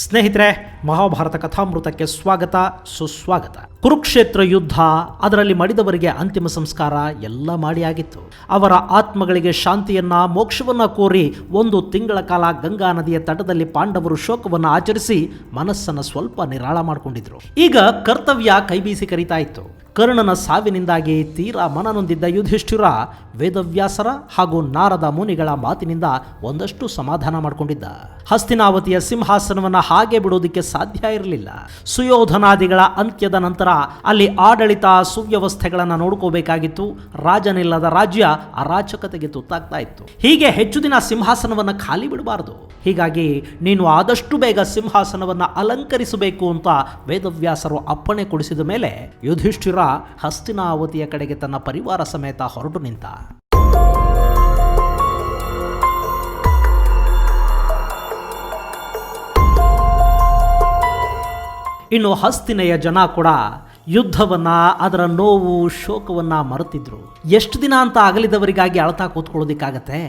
ಸ್ನೇಹಿತರೆ, ಮಹಾಭಾರತ ಕಥಾಮೃತಕ್ಕೆ ಸ್ವಾಗತ, ಸುಸ್ವಾಗತ. ಕುರುಕ್ಷೇತ್ರ ಯುದ್ಧ, ಅದರಲ್ಲಿ ಮಡಿದವರಿಗೆ ಅಂತಿಮ ಸಂಸ್ಕಾರ ಎಲ್ಲ ಮಾಡಿ ಆಗಿತ್ತು. ಅವರ ಆತ್ಮಗಳಿಗೆ ಶಾಂತಿಯನ್ನ, ಮೋಕ್ಷವನ್ನ ಕೋರಿ 1 ತಿಂಗಳ ಕಾಲ ಗಂಗಾ ನದಿಯ ತಟದಲ್ಲಿ ಪಾಂಡವರು ಶೋಕವನ್ನು ಆಚರಿಸಿ ಮನಸ್ಸನ್ನು ಸ್ವಲ್ಪ ನಿರಾಳ ಮಾಡಿಕೊಂಡಿದ್ರು. ಈಗ ಕರ್ತವ್ಯ ಕೈಬೀಸಿ ಕರೀತಾ ಇತ್ತು. ಕರ್ಣನ ಸಾವಿನಿಂದಾಗಿ ತೀರಾ ಮನನೊಂದಿದ್ದ ಯುಧಿಷ್ಠಿರ ವೇದವ್ಯಾಸರ ಹಾಗೂ ನಾರದ ಮುನಿಗಳ ಮಾತಿನಿಂದ ಒಂದಷ್ಟು ಸಮಾಧಾನ ಮಾಡಿಕೊಂಡಿದ್ದ. ಹಸ್ತಿನಾವತಿಯ ಸಿಂಹಾಸನವನ್ನು ಹಾಗೆ ಬಿಡೋದಕ್ಕೆ ಸಾಧ್ಯ ಇರಲಿಲ್ಲ. ಸುಯೋಧನಾದಿಗಳ ಅಂತ್ಯದ ನಂತರ ಅಲ್ಲಿ ಆಡಳಿತ ಸುವ್ಯವಸ್ಥೆಗಳನ್ನು ನೋಡ್ಕೋಬೇಕಾಗಿತ್ತು. ರಾಜನಿಲ್ಲದ ರಾಜ್ಯ ಅರಾಚಕತೆಗೆ ತುತ್ತಾಗ್ತಾ ಇತ್ತು. ಹೀಗೆ ಹೆಚ್ಚು ದಿನ ಸಿಂಹಾಸನವನ್ನು ಖಾಲಿ ಬಿಡಬಾರದು. ಹೀಗಾಗಿ ನೀನು ಆದಷ್ಟು ಬೇಗ ಸಿಂಹಾಸನವನ್ನು ಅಲಂಕರಿಸಬೇಕು ಅಂತ ವೇದವ್ಯಾಸರು ಅಪ್ಪಣೆ ಕೊಡಿಸಿದ ಮೇಲೆ ಯುಧಿಷ್ಠಿರ ಹಸ್ತಿನಾವತಿಯ ಕಡೆಗೆ ತನ್ನ ಪರಿವಾರ ಸಮೇತ ಹೊರಟು ನಿಂತ. ಇನ್ನು ಹಸ್ತಿನೆಯ ಜನ ಕೂಡ ಯುದ್ಧವನ್ನ, ಅದರ ನೋವು ಶೋಕವನ್ನ ಮರೆತಿದ್ರು. ಎಷ್ಟು ದಿನ ಅಂತ ಅಗಲಿದವರಿಗಾಗಿ ಅಳತಾ ಕೂತ್ಕೊಳ್ಳೋದಿಕ್ಕಾಗತ್ತೆ?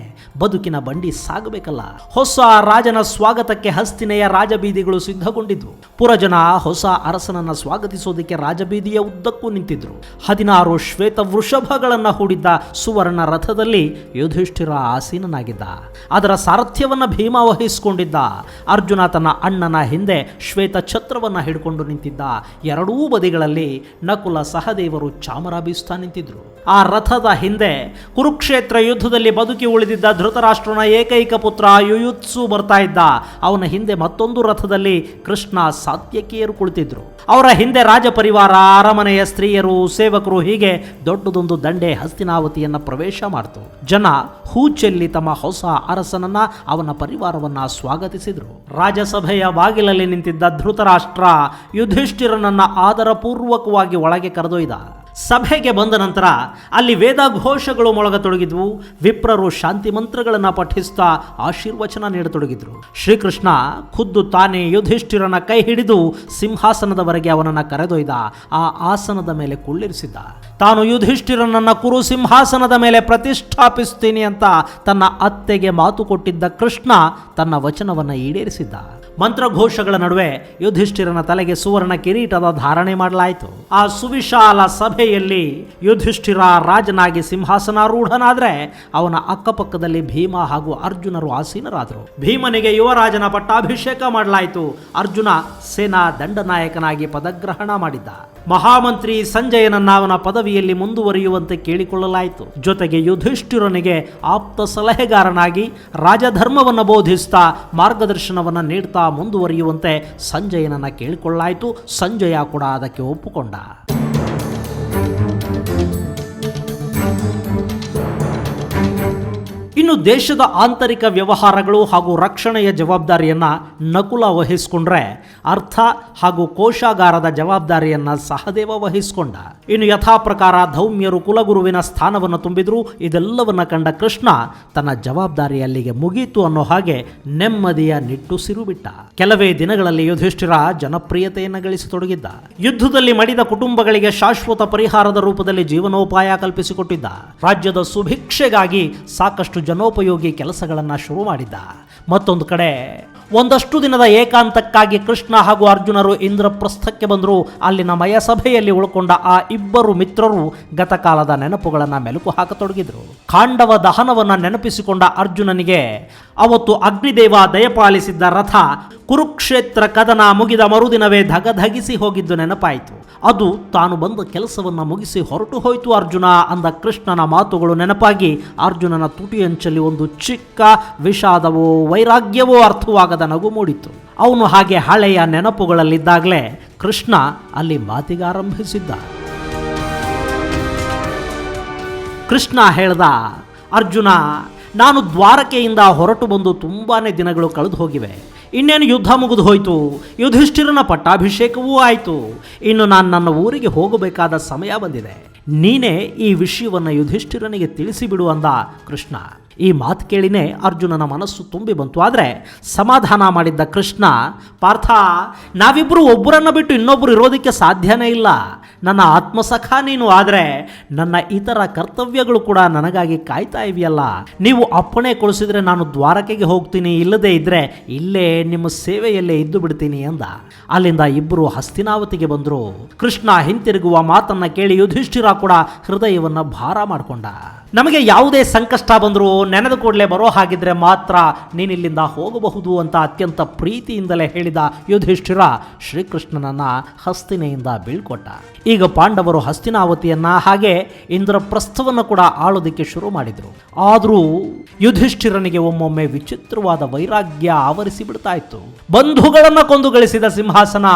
ಬದುಕಿನ ಬಂಡಿ ಸಾಗಬೇಕಲ್ಲ. ಹೊಸ ರಾಜನ ಸ್ವಾಗತಕ್ಕೆ ಹಸ್ತಿನೆಯ ರಾಜಬೀದಿಗಳು ಸಿದ್ಧಗೊಂಡಿದ್ವು. ಪುರಜನ ಹೊಸ ಅರಸನನ್ನ ಸ್ವಾಗತಿಸೋದಕ್ಕೆ ರಾಜಬೀದಿಯ ಉದ್ದಕ್ಕೂ ನಿಂತಿದ್ರು. 16 ಶ್ವೇತ ವೃಷಭಗಳನ್ನ ಹೂಡಿದ್ದ ಸುವರ್ಣ ರಥದಲ್ಲಿ ಯುಧಿಷ್ಠಿರ ಆಸೀನನಾಗಿದ್ದ. ಅದರ ಸಾರಥ್ಯವನ್ನ ಭೀಮ ವಹಿಸಿಕೊಂಡಿದ್ದ. ಅರ್ಜುನ ತನ್ನ ಅಣ್ಣನ ಹಿಂದೆ ಶ್ವೇತ ಛತ್ರವನ್ನ ಹಿಡ್ಕೊಂಡು ನಿಂತಿದ್ದ. ಎರಡೂ ಬದಿಗಳಲ್ಲಿ ನಕುಲ ಸಹದೇವರು ಚಾಮರ ಬೀಸ್ತಾ ನಿಂತಿದ್ರು. ಆ ರಥದ ಹಿಂದೆ ಕುರುಕ್ಷೇತ್ರ ಯುದ್ಧದಲ್ಲಿ ಬದುಕಿ ಉಳಿದಿದ್ದ ಧೃತರಾಷ್ಟ್ರನ ಏಕೈಕ ಪುತ್ರ ಯುಯುತ್ಸು ಬರ್ತಾ ಇದ್ದ. ಅವನ ಹಿಂದೆ ಮತ್ತೊಂದು ರಥದಲ್ಲಿ ಕೃಷ್ಣ ಸಾತ್ಯಕಿಯರು ಕುಳಿತಿದ್ರು. ಅವರ ಹಿಂದೆ ರಾಜ ಪರಿವಾರ, ಅರಮನೆಯ ಸ್ತ್ರೀಯರು, ಸೇವಕರು, ಹೀಗೆ ದೊಡ್ಡದೊಂದು ದಂಡೆ ಹಸ್ತಿನಾವತಿಯನ್ನ ಪ್ರವೇಶ ಮಾಡಿತು. ಜನ ಹೂಚೆಲ್ಲಿ ತಮ್ಮ ಹೊಸ ಅರಸನನ್ನ, ಅವನ ಪರಿವಾರವನ್ನ ಸ್ವಾಗತಿಸಿದ್ರು. ರಾಜಸಭೆಯ ಬಾಗಿಲಲ್ಲಿ ನಿಂತಿದ್ದ ಧೃತರಾಷ್ಟ್ರ ಯುಧಿಷ್ಠಿರನನ್ನ ಆದರಪೂರ್ವಕವಾಗಿ ಒಳಗೆ ಕರೆದೊಯ್ದ. ಸಭೆಗೆ ಬಂದ ನಂತರ ಅಲ್ಲಿ ವೇದಘೋಷಗಳು ಮೊಳಗತೊಡಗಿದ್ವು. ವಿಪ್ರರು ಶಾಂತಿ ಮಂತ್ರಗಳನ್ನು ಪಠಿಸ್ತಾ ಆಶೀರ್ವಚನ ನೀಡತೊಡಗಿದ್ರು. ಶ್ರೀಕೃಷ್ಣ ಖುದ್ದು ತಾನೇ ಯುಧಿಷ್ಠಿರನ ಕೈ ಹಿಡಿದು ಸಿಂಹಾಸನದವರೆಗೆ ಅವನನ್ನು ಕರೆದೊಯ್ದ. ಆ ಆಸನದ ಮೇಲೆ ಕುಳ್ಳಿರಿಸಿದ್ದ. ತಾನು ಯುಧಿಷ್ಠಿರನನ್ನ ಕುರು ಸಿಂಹಾಸನದ ಮೇಲೆ ಪ್ರತಿಷ್ಠಾಪಿಸ್ತೀನಿ ಅಂತ ತನ್ನ ಅತ್ತೆಗೆ ಮಾತು ಕೊಟ್ಟಿದ್ದ ಕೃಷ್ಣ ತನ್ನ ವಚನವನ್ನು ಈಡೇರಿಸಿದ್ದ. ಮಂತ್ರಘೋಷಗಳ ನಡುವೆ ಯುಧಿಷ್ಠಿರನ ತಲೆಗೆ ಸುವರ್ಣ ಕಿರೀಟದ ಧಾರಣೆ ಮಾಡಲಾಯಿತು. ಆ ಸುವಿಶಾಲ ಸಭೆಯಲ್ಲಿ ಯುಧಿಷ್ಠಿರ ರಾಜನಾಗಿ ಸಿಂಹಾಸನಾರೂಢನಾದ್ರೆ ಅವನ ಅಕ್ಕಪಕ್ಕದಲ್ಲಿ ಭೀಮ ಹಾಗೂ ಅರ್ಜುನರು ಆಸೀನರಾದರು. ಭೀಮನಿಗೆ ಯುವರಾಜನ ಪಟ್ಟಾಭಿಷೇಕ ಮಾಡಲಾಯಿತು. ಅರ್ಜುನ ಸೇನಾ ದಂಡನಾಯಕನಾಗಿ ಪದಗ್ರಹಣ ಮಾಡಿದ್ದ. ಮಹಾಮಂತ್ರಿ ಸಂಜಯನನ್ನ ಅವನ ಪದವಿಯಲ್ಲಿ ಮುಂದುವರಿಯುವಂತೆ ಕೇಳಿಕೊಳ್ಳಲಾಯಿತು. ಜೊತೆಗೆ ಯುಧಿಷ್ಠಿರನಿಗೆ ಆಪ್ತ ಸಲಹೆಗಾರನಾಗಿ ರಾಜಧರ್ಮವನ್ನು ಬೋಧಿಸ್ತಾ ಮಾರ್ಗದರ್ಶನವನ್ನು ನೀಡ್ತಾ ಮುಂದುವರಿಯುವಂತೆ ಸಂಜಯನನ್ನ ಕೇಳಿಕೊಳ್ಳಲಾಯಿತು. ಸಂಜಯ ಕೂಡ ಅದಕ್ಕೆ ಒಪ್ಪಿಕೊಂಡ. ಇನ್ನು ದೇಶದ ಆಂತರಿಕ ವ್ಯವಹಾರಗಳು ಹಾಗೂ ರಕ್ಷಣೆಯ ಜವಾಬ್ದಾರಿಯನ್ನ ನಕುಲ ವಹಿಸಿಕೊಂಡ್ರೆ, ಅರ್ಥ ಹಾಗೂ ಕೋಶಾಗಾರದ ಜವಾಬ್ದಾರಿಯನ್ನ ಸಹದೇವ ವಹಿಸಿಕೊಂಡ. ಇನ್ನು ಯಥಾ ಪ್ರಕಾರ ಧೌಮ್ಯರು ಕುಲಗುರುವಿನ ಸ್ಥಾನವನ್ನು ತುಂಬಿದ್ರು. ಇದೆಲ್ಲವನ್ನ ಕಂಡ ಕೃಷ್ಣ ತನ್ನ ಜವಾಬ್ದಾರಿ ಅಲ್ಲಿಗೆ ಮುಗೀತು ಅನ್ನೋ ಹಾಗೆ ನೆಮ್ಮದಿಯ ನಿಟ್ಟುಸಿರು ಬಿಟ್ಟ. ಕೆಲವೇ ದಿನಗಳಲ್ಲಿ ಯುಧಿಷ್ಠಿರ ಜನಪ್ರಿಯತೆಯನ್ನು ಗಳಿಸತೊಡಗಿದ್ದ. ಯುದ್ಧದಲ್ಲಿ ಮಡಿದ ಕುಟುಂಬಗಳಿಗೆ ಶಾಶ್ವತ ಪರಿಹಾರದ ರೂಪದಲ್ಲಿ ಜೀವನೋಪಾಯ ಕಲ್ಪಿಸಿಕೊಟ್ಟಿದ್ದ. ರಾಜ್ಯದ ಸುಭಿಕ್ಷೆಗಾಗಿ ಸಾಕಷ್ಟು ಜನೋಪಯೋಗಿ ಕೆಲಸಗಳನ್ನು ಶುರು ಮಾಡಿದ್ದ. ಮತ್ತೊಂದು ಕಡೆ ಒಂದಷ್ಟು ದಿನದ ಏಕಾಂತಕ್ಕಾಗಿ ಕೃಷ್ಣ ಹಾಗೂ ಅರ್ಜುನರು ಇಂದ್ರಪ್ರಸ್ಥಕ್ಕೆ ಬಂದರು. ಅಲ್ಲಿನ ಮಯಸಭೆಯಲ್ಲಿ ಉಳ್ಕೊಂಡ ಆ ಇಬ್ಬರು ಮಿತ್ರರು ಗತಕಾಲದ ನೆನಪುಗಳನ್ನು ಮೆಲುಕು ಹಾಕತೊಡಗಿದ್ರು. ಖಾಂಡವ ದಹನವನ್ನು ನೆನಪಿಸಿಕೊಂಡ ಅರ್ಜುನನಿಗೆ ಅವತ್ತು ಅಗ್ನಿದೇವ ದಯಪಾಲಿಸಿದ್ದ ರಥ ಕುರುಕ್ಷೇತ್ರ ಕದನ ಮುಗಿದ ಮರುದಿನವೇ ಧಗಧಗಿಸಿ ಹೋಗಿದ್ದು ನೆನಪಾಯಿತು. ಅದು ತಾನು ಬಂದ ಕೆಲಸವನ್ನು ಮುಗಿಸಿ ಹೊರಟು ಹೋಯಿತು ಅರ್ಜುನ ಅಂದ ಕೃಷ್ಣನ ಮಾತುಗಳು ನೆನಪಾಗಿ ಅರ್ಜುನನ ತುಟಿಯಂಚಲ್ಲಿ ಒಂದು ಚಿಕ್ಕ ವಿಷಾದವೋ ವೈರಾಗ್ಯವೋ ಅರ್ಥವಾಗದ ನಗು ಮೂಡಿತು. ಅವನು ಹಾಗೆ ಹಳೆಯ ನೆನಪುಗಳಲ್ಲಿದ್ದಾಗಲೇ ಕೃಷ್ಣ ಅಲ್ಲಿ ಮಾತಿಗಾರಂಭಿಸಿದ್ದ. ಕೃಷ್ಣ ಹೇಳ್ದ, ಅರ್ಜುನ, ನಾನು ದ್ವಾರಕೆಯಿಂದ ಹೊರಟು ಬಂದು ತುಂಬಾನೇ ದಿನಗಳು ಕಳೆದು ಹೋಗಿವೆ. ಇನ್ನೇನು ಯುದ್ಧ ಮುಗಿದು ಹೋಯಿತು. ಯುಧಿಷ್ಠಿರನ ಪಟ್ಟಾಭಿಷೇಕವೂ ಆಯಿತು. ಇನ್ನು ನಾನು ನನ್ನ ಊರಿಗೆ ಹೋಗಬೇಕಾದ ಸಮಯ ಬಂದಿದೆ. ನೀನೇ ಈ ವಿಷಯವನ್ನು ಯುಧಿಷ್ಠಿರನಿಗೆ ತಿಳಿಸಿಬಿಡು ಅಂದ ಕೃಷ್ಣ. ಈ ಮಾತು ಕೇಳಿನೇ ಅರ್ಜುನನ ಮನಸ್ಸು ತುಂಬಿ ಬಂತು. ಆದರೆ ಸಮಾಧಾನ ಮಾಡಿದ್ದ ಕೃಷ್ಣ, ಪಾರ್ಥ, ನಾವಿಬ್ಬರು ಒಬ್ಬರನ್ನು ಬಿಟ್ಟು ಇನ್ನೊಬ್ಬರು ಇರೋದಕ್ಕೆ ಸಾಧ್ಯನೇ ಇಲ್ಲ. ನನ್ನ ಆತ್ಮಸಖ ನೀನು, ಆದರೆ ನನ್ನ ಇತರ ಕರ್ತವ್ಯಗಳು ಕೂಡ ನನಗಾಗಿ ಕಾಯ್ತಾ ಇವೆಯಲ್ಲ. ನೀವು ಅಪ್ಪಣೆ ಕೊಡಿಸಿದ್ರೆ ನಾನು ದ್ವಾರಕೆಗೆ ಹೋಗ್ತೀನಿ, ಇಲ್ಲದೇ ಇದ್ದರೆ ಇಲ್ಲೇ ನಿಮ್ಮ ಸೇವೆಯಲ್ಲೇ ಇದ್ದು ಬಿಡ್ತೀನಿ ಎಂದ. ಅಲ್ಲಿಂದ ಇಬ್ಬರು ಹಸ್ತಿನಾವತಿಗೆ ಬಂದರು. ಕೃಷ್ಣ ಹಿಂತಿರುಗುವ ಮಾತನ್ನ ಕೇಳಿ ಯುಧಿಷ್ಠಿರ ಕೂಡ ಹೃದಯವನ್ನು ಭಾರ ಮಾಡಿಕೊಂಡ. ನಮಗೆ ಯಾವುದೇ ಸಂಕಷ್ಟ ಬಂದರೂ ನೆನೆದ ಕೂಡಲೇ ಬರೋ ಹಾಗಿದ್ರೆ ಮಾತ್ರ ನೀನಿಲ್ಲಿಂದ ಹೋಗಬಹುದು ಅಂತ ಅತ್ಯಂತ ಪ್ರೀತಿಯಿಂದಲೇ ಹೇಳಿದ ಯುಧಿಷ್ಠಿರ ಶ್ರೀಕೃಷ್ಣನನ್ನ ಹಸ್ತಿನೆಯಿಂದ ಬೀಳ್ಕೊಟ್ಟ. ಈಗ ಪಾಂಡವರು ಹಸ್ತಿನಾವತಿಯನ್ನ ಹಾಗೆ ಇಂದ್ರಪ್ರಸ್ಥವನ್ನು ಕೂಡ ಆಳೋದಕ್ಕೆ ಶುರು ಮಾಡಿದರು. ಆದರೂ ಯುಧಿಷ್ಠಿರನಿಗೆ ಒಮ್ಮೊಮ್ಮೆ ವಿಚಿತ್ರವಾದ ವೈರಾಗ್ಯ ಆವರಿಸಿ ಬಿಡ್ತಾ ಇತ್ತು. ಬಂಧುಗಳನ್ನು ಕೊಂದು ಗಳಿಸಿದ ಸಿಂಹಾಸನ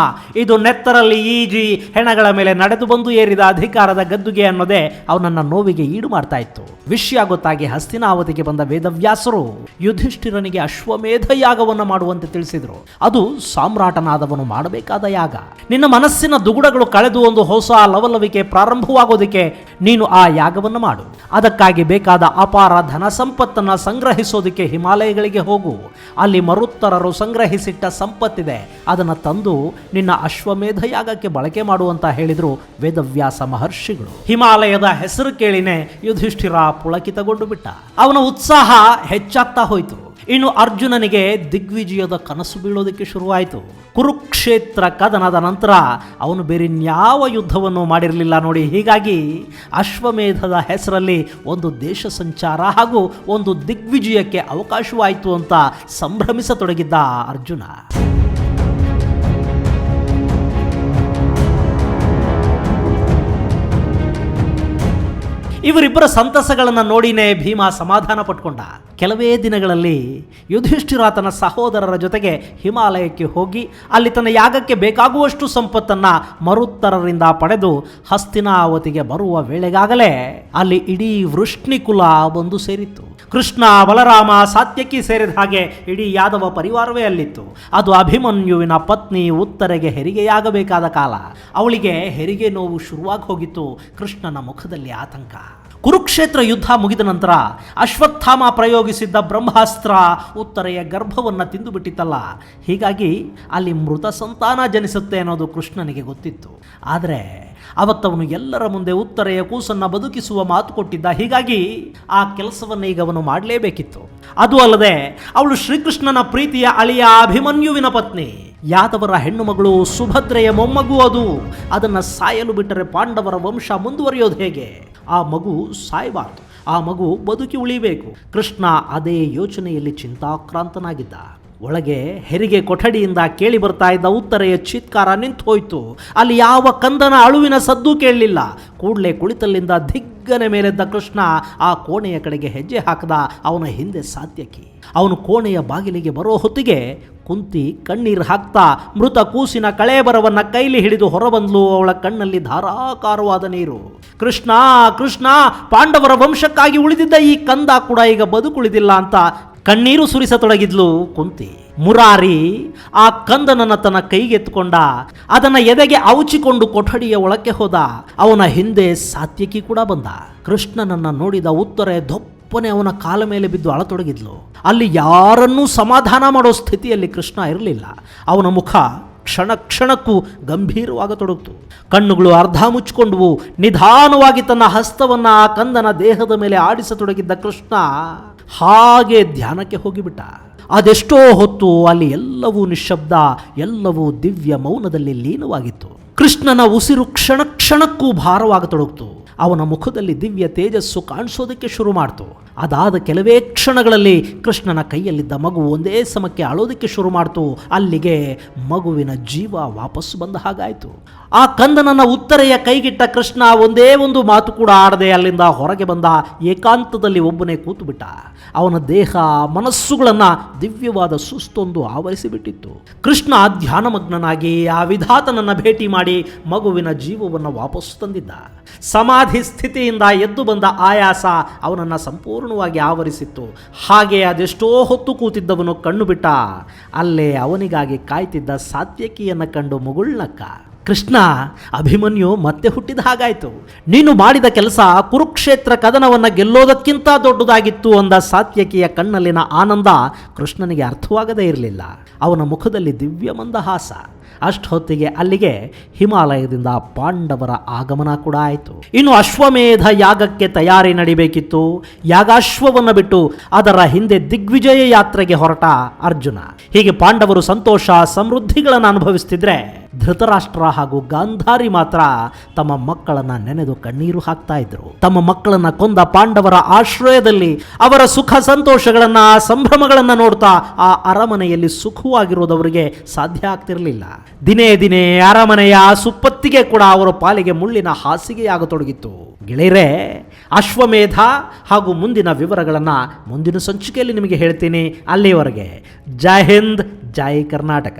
ಇದು ನೆತ್ತರಲ್ಲಿ ಈಜಿ ಹೆಣಗಳ ಮೇಲೆ ನಡೆದು ಬಂದು ಏರಿದ ಅಧಿಕಾರದ ಗದ್ದುಗೆ ಅನ್ನೋದೇ ಅವನನ್ನ ನೋವಿಗೆ ಈಡು ಮಾಡ್ತಾ ಇತ್ತು. ವಿಷಯ ಗೊತ್ತಾಗಿ ಹಸ್ತಿನಾವತಿಗೆ ಬಂದ ವೇದವ್ಯಾಸರು ಯುಧಿಷ್ಠಿರನಿಗೆ ಅಶ್ವಮೇಧ ಯಾಗವನ್ನು ಮಾಡುವಂತೆ ತಿಳಿಸಿದರು. ಅದು ಸಾಮ್ರಾಟನಾದವನು ಮಾಡಬೇಕಾದ ಯಾಗ. ನಿನ್ನ ಮನಸ್ಸಿನ ದುಗುಡಗಳು ಕಳೆದು ಒಂದು ಹೊಸ ಲವಲವಿಕೆ ಪ್ರಾರಂಭವಾಗೋದಕ್ಕೆ ನೀನು ಆ ಯಾಗವನ್ನು ಮಾಡು. ಅದಕ್ಕಾಗಿ ಬೇಕಾದ ಅಪಾರ ಧನ ಸಂಪತ್ತನ್ನು ಸಂಗ್ರಹಿಸೋದಕ್ಕೆ ಹಿಮಾಲಯಗಳಿಗೆ ಹೋಗು. ಅಲ್ಲಿ ಮರುತ್ತರರು ಸಂಗ್ರಹಿಸಿಟ್ಟ ಸಂಪತ್ತಿದೆ, ಅದನ್ನು ತಂದು ನಿನ್ನ ಅಶ್ವಮೇಧ ಯಾಗಕ್ಕೆ ಬಳಕೆ ಮಾಡುವಂತ ಹೇಳಿದ್ರು ವೇದವ್ಯಾಸ ಮಹರ್ಷಿಗಳು. ಹಿಮಾಲಯದ ಹೆಸರು ಕೇಳಿನೇ ಯುಧಿಷ್ಠಿರ ಪುಳಕಿತಗೊಂಡು ಬಿಟ್ಟ. ಅವನ ಉತ್ಸಾಹ ಹೆಚ್ಚಾಗ್ತಾ ಹೋಯಿತು. ಇನ್ನು ಅರ್ಜುನನಿಗೆ ದಿಗ್ವಿಜಯದ ಕನಸು ಬೀಳೋದಕ್ಕೆ ಶುರುವಾಯಿತು. ಕುರುಕ್ಷೇತ್ರ ಕದನದ ನಂತರ ಅವನು ಬೇರಿನ್ಯಾವ ಯುದ್ಧವನ್ನು ಮಾಡಿರಲಿಲ್ಲ ನೋಡಿ. ಹೀಗಾಗಿ ಅಶ್ವಮೇಧದ ಹೆಸರಲ್ಲಿ ಒಂದು ದೇಶ ಸಂಚಾರ ಹಾಗೂ ಒಂದು ದಿಗ್ವಿಜಯಕ್ಕೆ ಅವಕಾಶವಾಯಿತು ಅಂತ ಸಂಭ್ರಮಿಸತೊಡಗಿದ್ದ ಅರ್ಜುನ. ಇವರಿಬ್ಬರ ಸಂತಸಗಳನ್ನು ನೋಡಿನೇ ಭೀಮ ಸಮಾಧಾನ ಪಟ್ಕೊಂಡ. ಕೆಲವೇ ದಿನಗಳಲ್ಲಿ ಯುಧಿಷ್ಠಿರ ತನ್ನ ಸಹೋದರರ ಜೊತೆಗೆ ಹಿಮಾಲಯಕ್ಕೆ ಹೋಗಿ ಅಲ್ಲಿ ತನ್ನ ಯಾಗಕ್ಕೆ ಬೇಕಾಗುವಷ್ಟು ಸಂಪತ್ತನ್ನು ಮರುತ್ತರರಿಂದ ಪಡೆದು ಹಸ್ತಿನಾವತಿಗೆ ಬರುವ ವೇಳೆಗಾಗಲೇ ಅಲ್ಲಿ ಇಡೀ ವೃಷ್ಣಿಕುಲ ಬಂದು ಸೇರಿತ್ತು. ಕೃಷ್ಣ, ಬಲರಾಮ, ಸಾತ್ಯಕಿ ಸೇರಿದ ಹಾಗೆ ಇಡೀ ಯಾದವ ಪರಿವಾರವೇ ಅಲ್ಲಿತ್ತು. ಅದು ಅಭಿಮನ್ಯುವಿನ ಪತ್ನಿ ಉತ್ತರೆಗೆ ಹೆರಿಗೆಯಾಗಬೇಕಾದ ಕಾಲ. ಅವಳಿಗೆ ಹೆರಿಗೆ ನೋವು ಶುರುವಾಗಿ ಹೋಗಿತ್ತು. ಕೃಷ್ಣನ ಮುಖದಲ್ಲಿ ಆತಂಕ. ಕುರುಕ್ಷೇತ್ರ ಯುದ್ಧ ಮುಗಿದ ನಂತರ ಅಶ್ವತ್ಥಾಮ ಪ್ರಯೋಗಿಸಿದ್ದ ಬ್ರಹ್ಮಾಸ್ತ್ರ ಉತ್ತರೆಯ ಗರ್ಭವನ್ನು ತಿಂದುಬಿಟ್ಟಿತ್ತಲ್ಲ. ಹೀಗಾಗಿ ಅಲ್ಲಿ ಮೃತ ಸಂತಾನ ಜನಿಸುತ್ತೆ ಅನ್ನೋದು ಕೃಷ್ಣನಿಗೆ ಗೊತ್ತಿತ್ತು. ಆದರೆ ಅವತ್ತವನು ಎಲ್ಲರ ಮುಂದೆ ಉತ್ತರೆಯ ಕೂಸನ್ನು ಬದುಕಿಸುವ ಮಾತು ಕೊಟ್ಟಿದ್ದ. ಹೀಗಾಗಿ ಆ ಕೆಲಸವನ್ನು ಈಗ ಅವನು ಮಾಡಲೇಬೇಕಿತ್ತು. ಅದು ಅಲ್ಲದೆ ಅವಳು ಶ್ರೀಕೃಷ್ಣನ ಪ್ರೀತಿಯ ಅಳಿಯ ಅಭಿಮನ್ಯುವಿನ ಪತ್ನಿ. ಯಾದವರ ಹೆಣ್ಣು ಮಗಳು ಸುಭದ್ರೆಯ ಮೊಮ್ಮಗು ಅದು. ಅದನ್ನು ಸಾಯಲು ಬಿಟ್ಟರೆ ಪಾಂಡವರ ವಂಶ ಮುಂದುವರಿಯೋದು ಹೇಗೆ? ಆ ಮಗು ಸಾಯಬಾರ್ದು, ಆ ಮಗು ಬದುಕಿ ಉಳಿಬೇಕು. ಕೃಷ್ಣ ಅದೇ ಯೋಚನೆಯಲ್ಲಿ ಚಿಂತಾಕ್ರಾಂತನಾಗಿದ್ದ. ಒಳಗೆ ಹೆರಿಗೆ ಕೊಠಡಿಯಿಂದ ಕೇಳಿ ಬರ್ತಾ ಇದ್ದ ಉತ್ತರೆಯ ಚೀತ್ಕಾರ ನಿಂತು ಹೋಯಿತು. ಅಲ್ಲಿ ಯಾವ ಕಂದನ ಅಳುವಿನ ಸದ್ದು ಕೇಳಲಿಲ್ಲ. ಕೂಡಲೇ ಕುಳಿತಲ್ಲಿಂದ ದಿಗ್ಗನೆ ಮೇಲೆದ್ದ ಕೃಷ್ಣ ಆ ಕೋಣೆಯ ಕಡೆಗೆ ಹೆಜ್ಜೆ ಹಾಕದ. ಅವನ ಹಿಂದೆ ಸಾತ್ಯಕಿ. ಅವನು ಕೋಣೆಯ ಬಾಗಿಲಿಗೆ ಬರೋ ಹೊತ್ತಿಗೆ ಕುಂತಿ ಕಣ್ಣೀರು ಹಾಕ್ತಾ ಮೃತ ಕೂಸಿನ ಕಳೇಬರವನ್ನು ಕೈಲಿ ಹಿಡಿದು ಹೊರಬಂದ್ಲು. ಅವಳ ಕಣ್ಣಲ್ಲಿ ಧಾರಾಕಾರವಾದ ನೀರು. ಕೃಷ್ಣ, ಕೃಷ್ಣ, ಪಾಂಡವರ ವಂಶಕ್ಕಾಗಿ ಉಳಿದಿದ್ದ ಈ ಕಂದ ಕೂಡ ಈಗ ಬದುಕುಳಿದಿಲ್ಲ ಅಂತ ಕಣ್ಣೀರು ಸುರಿಸತೊಡಗಿದ್ಲು ಕುಂತಿ. ಮುರಾರಿ ಆ ಕಂದನನ್ನು ತನ್ನ ಕೈಗೆತ್ತುಕೊಂಡ. ಅದನ್ನು ಎದೆಗೆ ಔಚಿಕೊಂಡು ಕೊಠಡಿಯ ಒಳಕ್ಕೆ ಹೋದ. ಅವನ ಹಿಂದೆ ಸಾತ್ಯಕಿ ಕೂಡ ಬಂದ. ಕೃಷ್ಣನನ್ನು ನೋಡಿದ ಉತ್ತರೆ ದೊಪ್ಪನೆ ಅವನ ಕಾಲ ಮೇಲೆ ಬಿದ್ದು ಅಳತೊಡಗಿದ್ಲು. ಅಲ್ಲಿ ಯಾರನ್ನೂ ಸಮಾಧಾನ ಮಾಡೋ ಸ್ಥಿತಿಯಲ್ಲಿ ಕೃಷ್ಣ ಇರಲಿಲ್ಲ. ಅವನ ಮುಖ ಕ್ಷಣ ಕ್ಷಣಕ್ಕೂ ಗಂಭೀರವಾಗತೊಡಗಿತು. ಕಣ್ಣುಗಳು ಅರ್ಧ ಮುಚ್ಚಿಕೊಂಡವು. ನಿಧಾನವಾಗಿ ತನ್ನ ಹಸ್ತವನ್ನು ಆ ಕಂದನ ದೇಹದ ಮೇಲೆ ಆಡಿಸತೊಡಗಿದ್ದ ಕೃಷ್ಣ ಹಾಗೆ ಧ್ಯಾನಕ್ಕೆ ಹೋಗಿಬಿಟ್ಟ. ಅದೆಷ್ಟೋ ಹೊತ್ತು ಅಲ್ಲಿ ಎಲ್ಲವೂ ನಿಶ್ಶಬ್ದ, ಎಲ್ಲವೂ ದಿವ್ಯ ಮೌನದಲ್ಲಿ ಲೀನವಾಗಿತ್ತು. ಕೃಷ್ಣನ ಉಸಿರು ಕ್ಷಣ ಕ್ಷಣಕ್ಕೂ ಭಾರವಾಗತೊಡಗಿತು. ಅವನ ಮುಖದಲ್ಲಿ ದಿವ್ಯ ತೇಜಸ್ಸು ಕಾಣಿಸೋದಕ್ಕೆ ಶುರು ಮಾಡ್ತು. ಅದಾದ ಕೆಲವೇ ಕ್ಷಣಗಳಲ್ಲಿ ಕೃಷ್ಣನ ಕೈಯಲ್ಲಿದ್ದ ಮಗು ಒಂದೇ ಸಮಕ್ಕೆ ಅಳೋದಕ್ಕೆ ಶುರು ಮಾಡ್ತು. ಅಲ್ಲಿಗೆ ಮಗುವಿನ ಜೀವ ವಾಪಸ್ಸು ಬಂದ ಹಾಗಾಯಿತು. ಆ ಕಂದನನ್ನ ಉತ್ತರೆಯ ಕೈಗಿಟ್ಟ ಕೃಷ್ಣ ಒಂದೇ ಒಂದು ಮಾತು ಕೂಡ ಆಡದೆ ಅಲ್ಲಿಂದ ಹೊರಗೆ ಬಂದ. ಏಕಾಂತದಲ್ಲಿ ಒಬ್ಬನೇ ಕೂತು ಬಿಟ್ಟ. ಅವನ ದೇಹ ಮನಸ್ಸುಗಳನ್ನು ದಿವ್ಯವಾದ ಸುಸ್ತೊಂದು ಆವರಿಸಿಬಿಟ್ಟಿತ್ತು. ಕೃಷ್ಣ ಧ್ಯಾನಮಗ್ನನಾಗಿ ಆ ವಿಧಾತನನ್ನು ಭೇಟಿ ಮಾಡಿ ಮಗುವಿನ ಜೀವವನ್ನು ವಾಪಸ್ಸು ತಂದಿದ್ದ. ಸಮಾಧಿ ಸ್ಥಿತಿಯಿಂದ ಎದ್ದು ಬಂದ ಆಯಾಸ ಅವನನ್ನು ಸಂಪೂರ್ಣವಾಗಿ ಆವರಿಸಿತ್ತು. ಹಾಗೆ ಅದೆಷ್ಟೋ ಹೊತ್ತು ಕೂತಿದ್ದವನು ಕಣ್ಣು ಬಿಟ್ಟ. ಅಲ್ಲೇ ಅವನಿಗಾಗಿ ಕಾಯ್ತಿದ್ದ ಸಾತ್ಯಕಿಯನ್ನು ಕಂಡು ಮುಗುಳ್ನಕ್ಕ. ಕೃಷ್ಣ ಅಭಿಮನ್ಯು ಮತ್ತೆ ಹುಟ್ಟಿದ ಹಾಗಾಯಿತು. ನೀನು ಮಾಡಿದ ಕೆಲಸ ಕುರುಕ್ಷೇತ್ರ ಕದನವನ್ನು ಗೆಲ್ಲೋದಕ್ಕಿಂತ ದೊಡ್ಡದಾಗಿತ್ತು ಅಂದ ಸಾತ್ಯಕಿಯ ಕಣ್ಣಲ್ಲಿನ ಆನಂದ ಕೃಷ್ಣನಿಗೆ ಅರ್ಥವಾಗದೇ ಇರಲಿಲ್ಲ. ಅವನ ಮುಖದಲ್ಲಿ ದಿವ್ಯ ಮಂದಹಾಸ. ಅಷ್ಟೊತ್ತಿಗೆ ಅಲ್ಲಿಗೆ ಹಿಮಾಲಯದಿಂದ ಪಾಂಡವರ ಆಗಮನ ಕೂಡ ಆಯಿತು. ಇನ್ನು ಅಶ್ವಮೇಧ ಯಾಗಕ್ಕೆ ತಯಾರಿ ನಡಿಬೇಕಿತ್ತು. ಯಾಗಾಶ್ವವನ್ನು ಬಿಟ್ಟು ಅದರ ಹಿಂದೆ ದಿಗ್ವಿಜಯ ಯಾತ್ರೆಗೆ ಹೊರಟ ಅರ್ಜುನ. ಹೀಗೆ ಪಾಂಡವರು ಸಂತೋಷ ಸಮೃದ್ಧಿಗಳನ್ನು ಅನುಭವಿಸ್ತಿದ್ರೆ ಧೃತರಾಷ್ಟ್ರ ಹಾಗೂ ಗಾಂಧಾರಿ ಮಾತ್ರ ತಮ್ಮ ಮಕ್ಕಳನ್ನ ನೆನೆದು ಕಣ್ಣೀರು ಹಾಕ್ತಾ ಇದ್ರು. ತಮ್ಮ ಮಕ್ಕಳನ್ನ ಕೊಂದ ಪಾಂಡವರ ಆಶ್ರಯದಲ್ಲಿ ಅವರ ಸುಖ ಸಂತೋಷಗಳನ್ನ ಸಂಭ್ರಮಗಳನ್ನ ನೋಡ್ತಾ ಆ ಅರಮನೆಯಲ್ಲಿ ಸುಖವಾಗಿರೋದವರಿಗೆ ಸಾಧ್ಯ ಆಗ್ತಿರಲಿಲ್ಲ. ದಿನೇ ದಿನೇ ಅರಮನೆಯ ಸುಪ್ಪತ್ತಿಗೆ ಕೂಡ ಅವರ ಪಾಲಿಗೆ ಮುಳ್ಳಿನ ಹಾಸಿಗೆಯಾಗತೊಡಗಿತ್ತು. ಗೆಳೆಯರೇ, ಅಶ್ವಮೇಧ ಹಾಗೂ ಮುಂದಿನ ವಿವರಗಳನ್ನು ಮುಂದಿನ ಸಂಚಿಕೆಯಲ್ಲಿ ನಿಮಗೆ ಹೇಳ್ತೀನಿ. ಅಲ್ಲಿವರೆಗೆ ಜೈ ಹಿಂದ್, ಜೈ ಕರ್ನಾಟಕ.